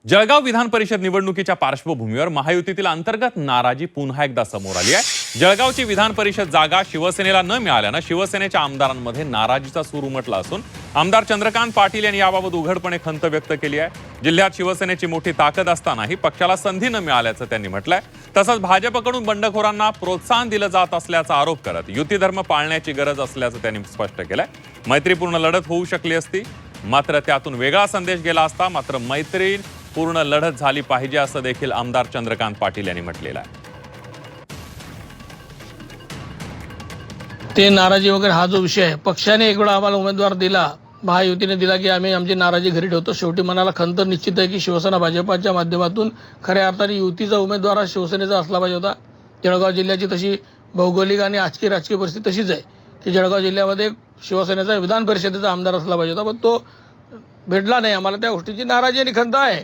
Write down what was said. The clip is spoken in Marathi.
जळगाव विधान परिषद निवडणुकीच्या पार्श्वभूमीवर महायुतीतील अंतर्गत नाराजी पुन्हा एकदा समोर आली आहे। जळगावची विधान परिषद जागा शिवसेनेला न मिळाल्याने शिवसेनेच्या आमदारांमध्ये नाराजीचा सूर उमटला असून आमदार चंद्रकांत पाटील यांनी याबाबत उघडपणे खंत व्यक्त केली आहे। जिल्ह्यात शिवसेनेची मोठी ताकद असतानाही पक्षाला संधी न मिळाल्याचं त्यांनी म्हटलंय। तसंच भाजपकडून बंडखोरांना प्रोत्साहन दिलं जात असल्याचा आरोप करत युती धर्म पाळण्याची गरज असल्याचं त्यांनी स्पष्ट केलंय। मैत्रीपूर्ण लढत होऊ शकली असती, मात्र त्यातून वेगळा संदेश गेला असता। मात्र मैत्री पूर्ण लढत झाली पाहिजे असं देखील आमदार चंद्रकांत पाटील यांनी म्हटलेलं आहे। ते नाराजी वगैरे हा जो विषय आहे, पक्षाने एक वेळा आम्हाला उमेदवार दिला, महायुतीने दिला की आम्ही आमची नाराजी घरी ठेवतो। शेवटी मनाला खंत निश्चित आहे की शिवसेना भाजपच्या माध्यमातून खऱ्या अर्थाने युतीचा उमेदवार हा शिवसेनेचा असला पाहिजे होता। जळगाव जिल्ह्याची तशी भौगोलिक आणि आजची राजकीय परिस्थिती तशीच आहे की जळगाव जिल्ह्यामध्ये शिवसेनेचा विधान परिषदेचा आमदार असला पाहिजे होता, पण तो भेटला नाही। आम्हाला त्या गोष्टीची नाराजी आणि खंत आहे।